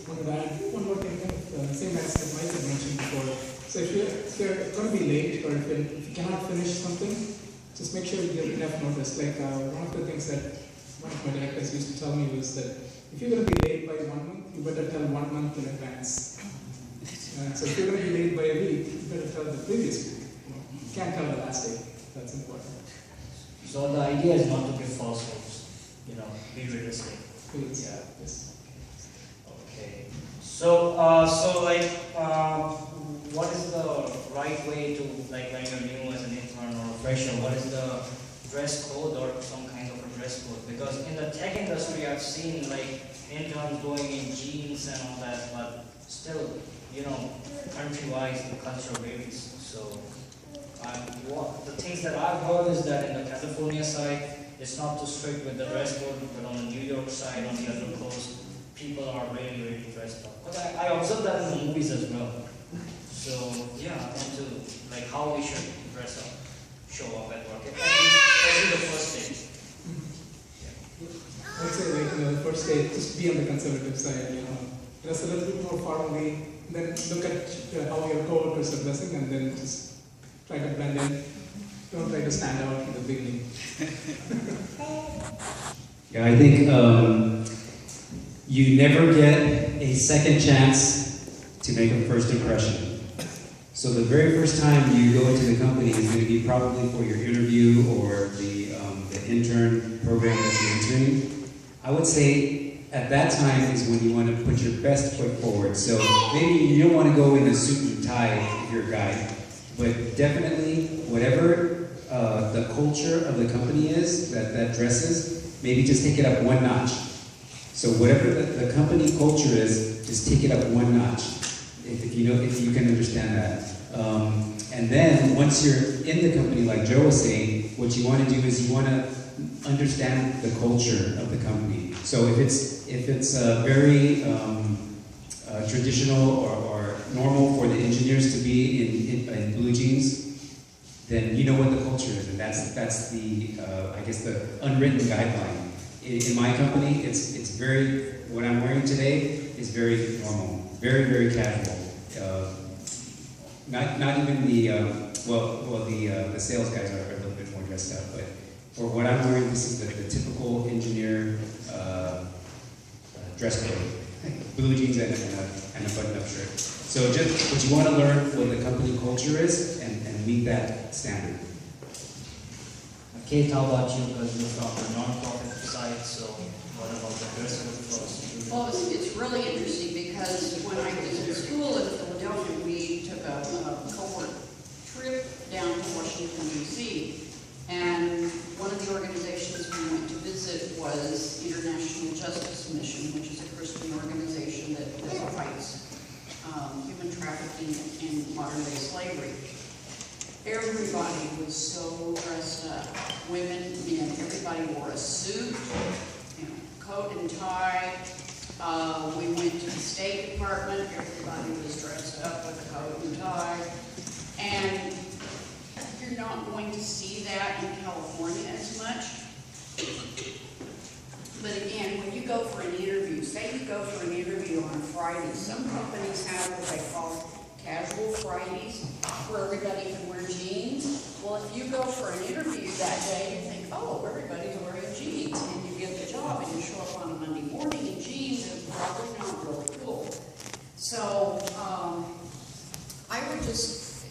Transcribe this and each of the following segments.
wanted to add one more thing, same as Mike had mentioned before. So if you're going to be late, or if you cannot finish something, just make sure you give enough notice. Like one of the things that one of my directors used to tell me was that if you're going to be late by 1 month, you better tell 1 month in advance. So if you're going to be late by a week, you better tell the previous week. You can't tell the last day. That's important. So the idea is not to give false hopes. Be realistic. Please. Yeah. Yes. Okay. So what is the right way to, like, when you're new as an intern or a fresher, what is the dress code or some kind of a dress code? Because in the tech industry, I've seen like interns going in jeans and all that, but still, country-wise, the culture varies. So the things that I've heard is that in the California side, it's not too strict with the dress code, but on the New York side, on the other coast, people are really, really dressed up. But I observe that in the movies as well. So yeah, I want to, like, how we should dress up, show up at work, especially the first day. I would say, like, the first day, just be on the conservative side, dress a little bit more formally, then look at how your coworkers are dressing, and then just try to blend in. Don't try to stand out in the beginning. Yeah, I think you never get a second chance to make a first impression. So the very first time you go into the company is going to be probably for your interview or the intern program that you're entering. I would say at that time is when you want to put your best foot forward. So maybe you don't want to go in a suit and tie if you're a guy, but definitely whatever the culture of the company is that dresses, maybe just take it up one notch. So whatever the company culture is, just take it up one notch. If you can understand that. And then once you're in the company, like Joe was saying, what you want to do is you want to understand the culture of the company. So if it's very traditional or normal for the engineers to be in blue jeans, then you know what the culture is, and that's the I guess the unwritten guideline. In my company, it's very, what I'm wearing today is very normal, very, very casual. Not even the sales guys are a little bit more dressed up, but for what I'm wearing, this is the typical engineer dress code. Blue jeans and a button-up shirt. So just what you want to learn what the company culture is and meet that standard. Kate, how about you? Because you're from the non-profit side, so what about the dress code first? Well, it's really interesting because when I was in school in Philadelphia, we took a cohort trip down to Washington, D.C. And one of the organizations we went to visit was International Justice Mission, which is a Christian organization that fights human trafficking and modern-day slavery. Everybody was so dressed up. Women, men, everybody wore a suit, coat and tie. We went to the State Department. Everybody was dressed up with a coat and tie. And you're not going to see that in California as much. But again, when you go for an interview, say you go for an interview on a Friday, some companies have what they call casual Fridays, where everybody can wear jeans. Well, if you go for an interview that day, you think, oh, everybody's wearing jeans, and you get the job, and you show up on a Monday morning in jeans, and it's probably not really cool. So, I would just,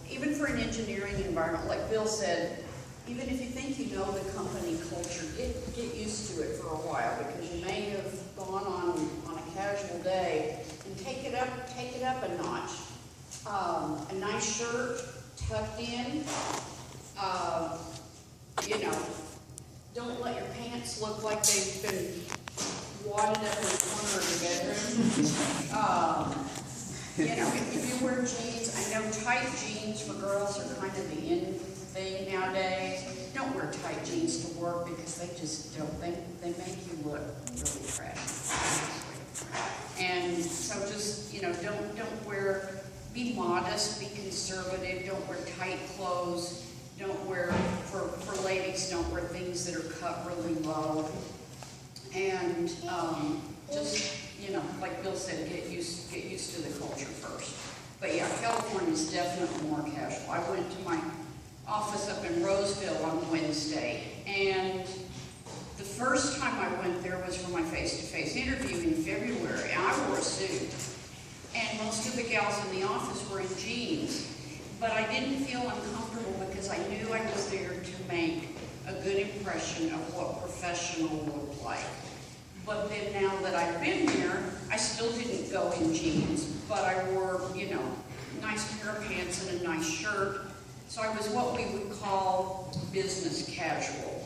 even for an engineering environment, like Bill said, even if you think you know the company culture, get used to it for a while, because you may have gone on a casual day and take it up a notch. A nice shirt tucked in. Don't let your pants look like they've been wadded up in the corner of the bedroom. If you wear jeans, I know tight jeans for girls are kind of the in thing nowadays. Don't wear tight jeans to work because they just don't. They make you look really trashy. And so just, don't wear, be modest, be conservative, don't wear tight clothes, don't wear, for ladies, don't wear things that are cut really low. And just, like Bill said, get used to the culture first. But yeah, California is definitely more casual. I went to my office up in Roseville on Wednesday, and the first time I went there was for my face-to-face interview in February, and I wore a suit. And most of the gals in the office were in jeans. But I didn't feel uncomfortable because I knew I was there to make a good impression of what professional looked like. But then now that I've been here, I still didn't go in jeans, but I wore, you know, nice pair of pants and a nice shirt. So I was what we would call business casual.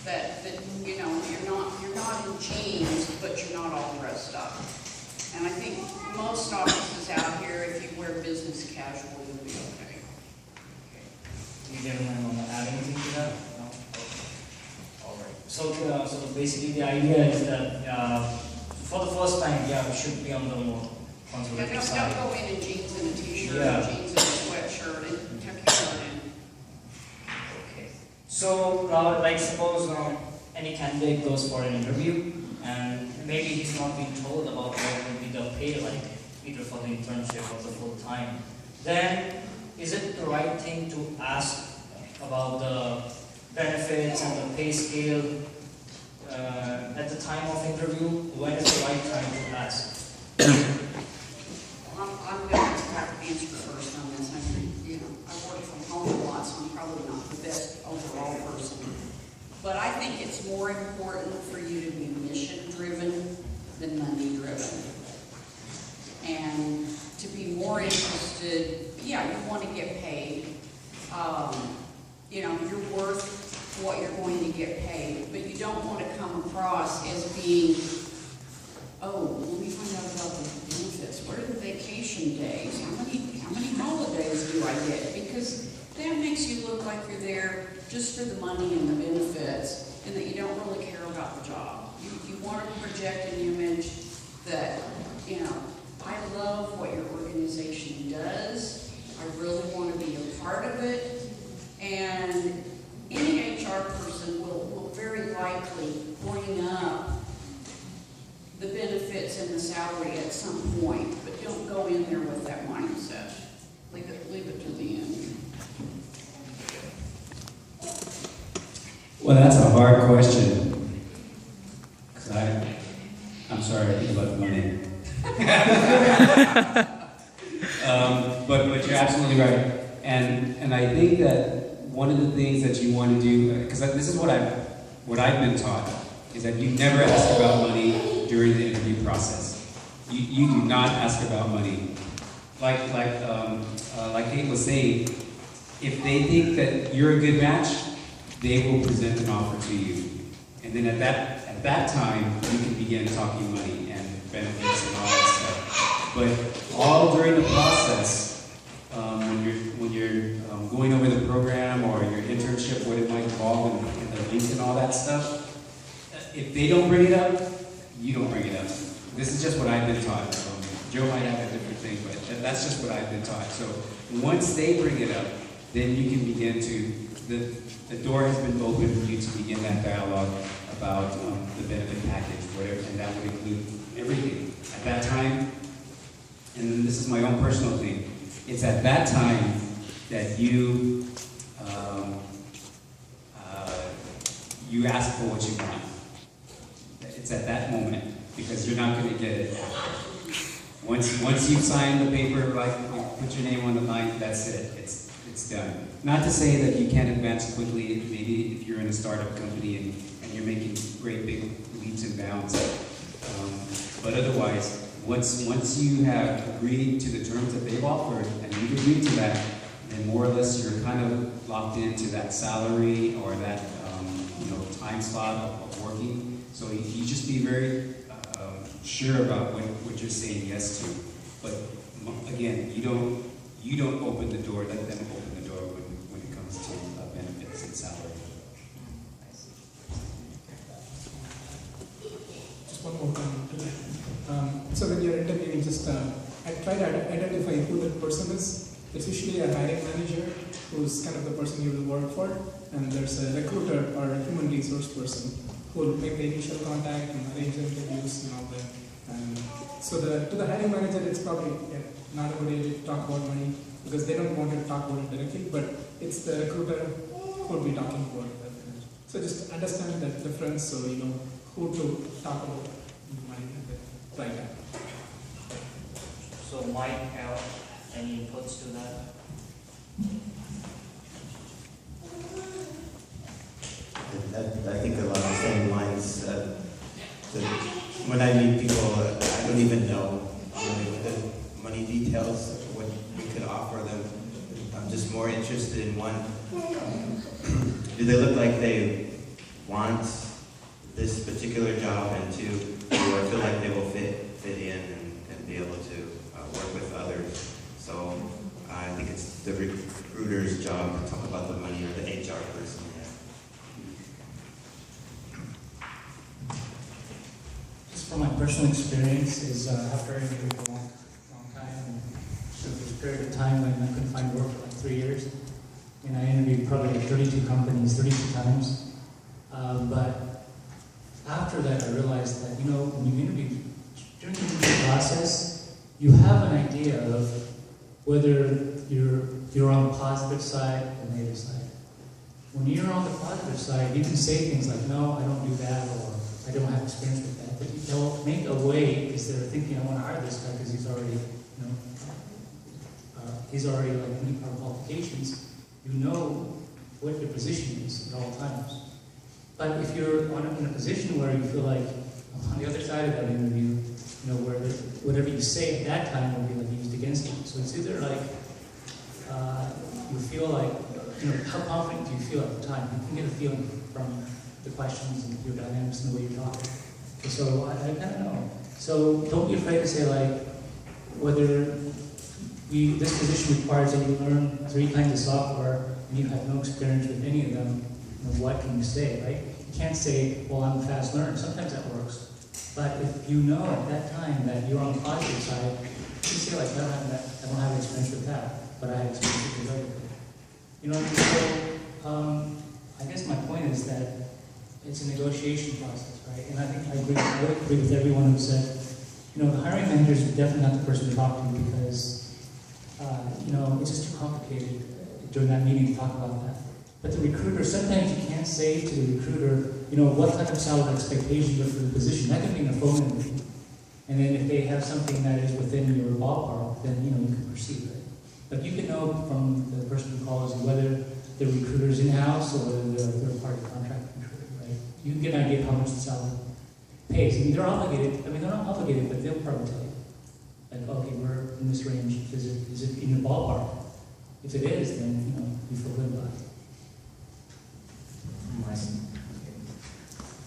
That you know, you're not in jeans, but you're not all dressed up. And I think most offices out here, if you wear business casual, you'll be okay. You gentlemen want to add anything to that? No? Okay. All right. So basically the idea is that for the first time, yeah, we should be on the more conservative Yeah, side. don't go in jeans and a t-shirt, Yeah. jeans and a sweatshirt, and tuck your shirt in. Okay. So, like suppose any candidate goes for an interview and maybe he's not been told about what will be the pay like, either for the internship or the full time. Then, is it the right thing to ask about the benefits and the pay scale at the time of interview? When is the right time to ask? I'm going to have to answer first on this. I think, you know, I work from home a lot, so I'm probably not the best overall person. But I think it's more important for you to be mission-driven than money-driven. And to be more interested, yeah, you want to get paid. You know, you're worth what you're going to get paid, but you don't want to come across as being, oh, let me find out about the benefits. What are the vacation days? How many holidays do I get? Because that makes you look like you're there just for the money and the benefits, and that you don't really care about the job. You want to project an image that, you know, I love what your organization does. I really want to be a part of it. And any HR person will very likely bring up the benefits and the salary at some point, but don't go in there with that mindset. Leave it to the end. Well, that's a hard question. Because I'm sorry, I think about the money. But you're absolutely right. And I think that one of the things that you want to do, because this is what I've been taught, is that you never ask about money during the interview process. You do not ask about money. Like Kate was saying, if they think that you're a good match, they will present an offer to you. And then at that time, you can begin talking money and benefits and all that stuff. But all during the process, when you're going over the program or your internship, what it might involve in the links and all that stuff, if they don't bring it up, you don't bring it up. This is just what I've been taught. Joe might have a different thing, but that's just what I've been taught. So once they bring it up, then you can begin to, the door has been opened for you to begin that dialogue about the benefit package, whatever, and that would include everything. At that time, and this is my own personal thing, it's at that time that you ask for what you want. It's at that moment, because you're not going to get it after. Once you've signed the paper, like you put your name on the line, that's it. It's done. Not to say that you can't advance quickly, maybe if you're in a startup company and you're making great big leaps and bounds. But otherwise, once you have agreed to the terms that they've offered, and you've agreed to that, then more or less you're kind of locked into that salary or that time slot of working. So you just be very sure about what you're saying yes to. But again, you don't open the door, let them open the door when it comes to benefits and salary. Just one more comment to that. So when you're interviewing, just I try to identify who that person is. It's usually a hiring manager who's kind of the person you will work for, and there's a recruiter or a human resource person who will make the initial contact and arrange the interviews and all that. And So to the hiring manager, it's probably not a good idea to talk about money because they don't want to talk about it directly, but it's the recruiter who will be talking about it. So just understand that difference so you know who to talk about money at the right time. So Mike, any inputs to that? I think along the same lines. When I meet people, I don't even know really the money details of what we could offer them. I'm just more interested in one, do they look like they want this particular job, and two, do I feel like they will fit in and be able to work with others? So I think it's the recruiter's job to talk about the money, or the HR person. From my personal experience is after I interviewed for a long time, and there was a period of time when I couldn't find work for like 3 years, and I interviewed probably like 32 companies, 32 times. But after that, I realized that, you know, when you interview, during the interview process, you have an idea of whether you're on the positive side or the negative side. When you're on the positive side, you can say things like, no, I don't do that, or I don't have experience with that. But they'll make a way because they're thinking, I want to hire this guy because he's already, you know, he's already like meet our qualifications. You know what your position is at all times. But if you're in a position where you feel like on the other side of that interview, you know, where whatever you say at that time will be like used against you. So it's either like you feel like, you know, how confident do you feel at the time? You can get a feeling from the questions and your dynamics and the way you're talking. So I kind of know. So don't be afraid to say like whether this position requires that you learn 3 kinds of software and you have no experience with any of them. You know, what can you say, right? You can't say, well, I'm a fast learner. Sometimes that works. But if you know at that time that you're on the positive side, you can say like, I don't have experience with that, but I have experience with other things. You know, so I guess my point is that it's a negotiation process, right? And I think I would agree with everyone who said, you know, the hiring manager is definitely not the person to talk to because, you know, it's just too complicated during that meeting to talk about that. But the recruiter, sometimes you can't say to the recruiter, you know, what kind of salary expectations you have for the position. That can be in a phone interview. And then if they have something that is within your ballpark, then, you know, you can proceed, right? But you can know from the person who calls you whether the recruiter's in-house or whether they're a third-party contract recruiter, right? You can get an idea of how much the salary pays. I mean, they're obligated. I mean, they're not obligated, but they'll probably tell you. Like, okay, we're in this range. Is it in your ballpark? If it is, then, you know, you feel good about it. I see.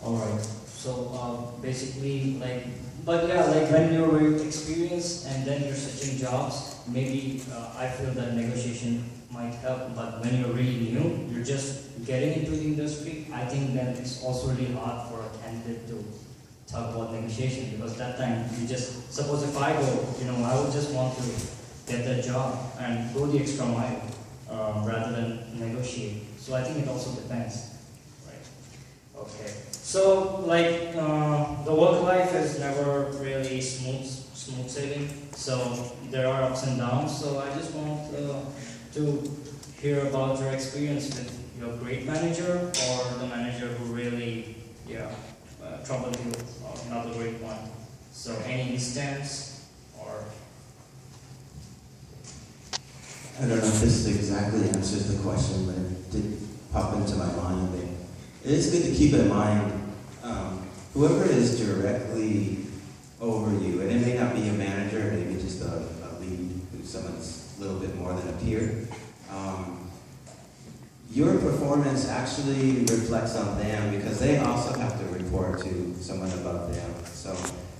All right. So basically, like, but yeah, like when you're very experienced and then you're switching jobs, maybe I feel that negotiation might help. But when you're really new, you're just getting into the industry, I think that it's also really hard for a candidate to talk about negotiation because that time you just, suppose if I go, you know, I would just want to get that job and go the extra mile rather than negotiate. So I think it also depends. Okay, so like the work life is never really smooth sailing. So there are ups and downs. So I just want to hear about your experience with your great manager or the manager who really, troubled you, or not a great one. So any instance or? I don't know if this exactly answers the question, but it did pop into my mind. It is good to keep in mind, whoever is directly over you, and it may not be a manager, maybe just a lead, someone's a little bit more than a peer, your performance actually reflects on them because they also have to report to someone above them. So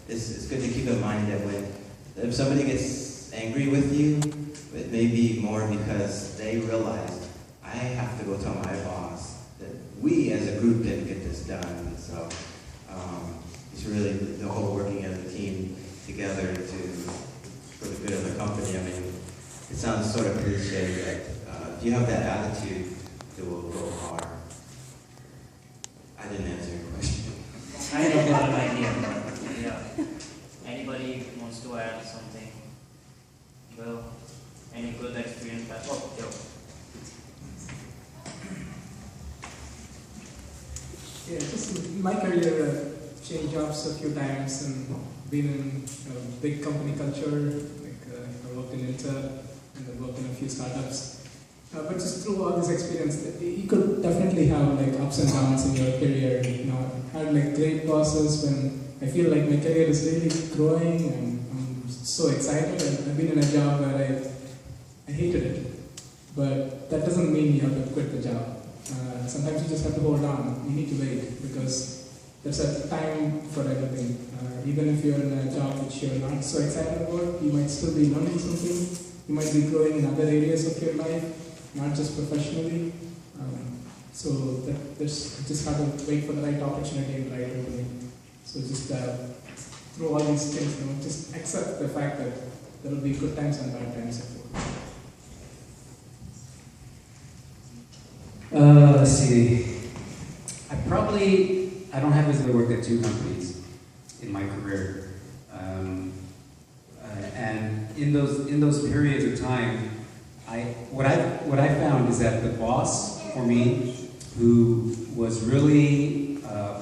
it's good to keep in mind that if somebody gets angry with you, it may be more because they realize, I have to go tell my boss that we as a group didn't get this done. So it's really the whole working as a team together for the good of the company. I mean, it sounds sort of cliche, but if you have that attitude, it will go far. I didn't answer your question. I have got an idea, but yeah. Anybody wants to add something. Well, any good experience? Oh, Joe. Yeah, just in my career, changed jobs a few times and been in big company culture. Like I worked in Intel and I worked in a few startups. But just through all this experience, you could definitely have like ups and downs in your career. You know, I had like great bosses when I feel like my career is really growing and I'm so excited. And I've been in a job where I hated it, but that doesn't mean you have to quit the job. Sometimes you just have to hold on. You need to wait because there's a time for everything. Even if you're in a job which you're not so excited about, you might still be learning something. You might be growing in other areas of your life, not just professionally. So there's just have to wait for the right opportunity and the right opening. So just through all these things, you know, just accept the fact that there will be good times and bad times at work. Let's see. I don't have as I worked at 2 companies in my career, and in those periods of time, what I found is that the boss for me, who was really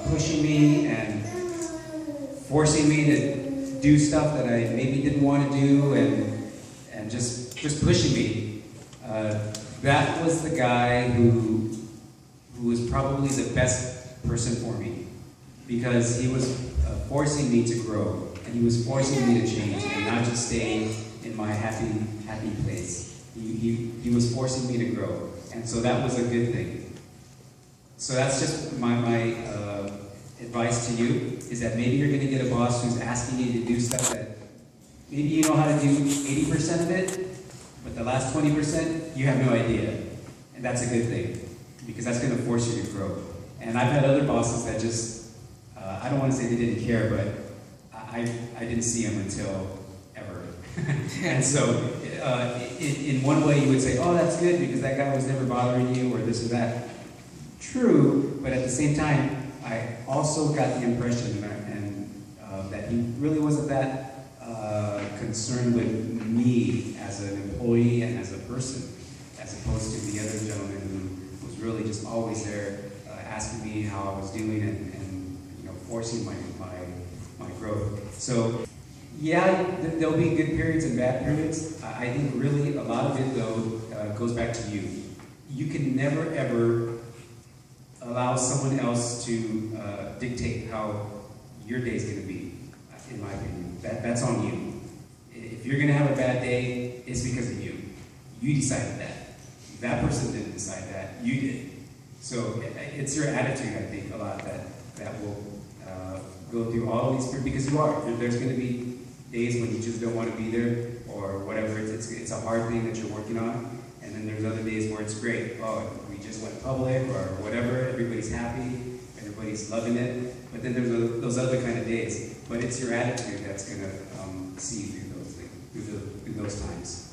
pushing me and forcing me to do stuff that I maybe didn't want to do, and just pushing me, that was the guy who was probably the best person for me, because he was forcing me to grow, and he was forcing me to change and not just stay in my happy place. He was forcing me to grow, and so that was a good thing. So that's just my advice to you, is that maybe you're going to get a boss who's asking you to do stuff that maybe you know how to do 80% of it, but the last 20% you have no idea, and that's a good thing, because that's going to force you to grow. And I've had other bosses that just, I don't want to say they didn't care, but I didn't see them until ever. And so in one way you would say, oh, that's good because that guy was never bothering you or this or that. True, but at the same time, I also got the impression that he really wasn't that concerned with me as an employee and as a person, as opposed to the other gentleman who was really just always there asking me how I was doing and you know, forcing my growth. So yeah, there'll be good periods and bad periods. I think really a lot of it though goes back to you. You can never ever allow someone else to dictate how your day's going to be, in my opinion. That's on you. If you're going to have a bad day, it's because of you. You decided that. That person didn't decide that. You did. So it's your attitude, I think, a lot that will go through all of these periods, because you are. There's going to be days when you just don't want to be there, or whatever. It's a hard thing that you're working on, and then there's other days where it's great. Oh, we just went public, or whatever. Everybody's happy, everybody's loving it. But then there's those other kind of days. But it's your attitude that's going to see you through those things, through those times.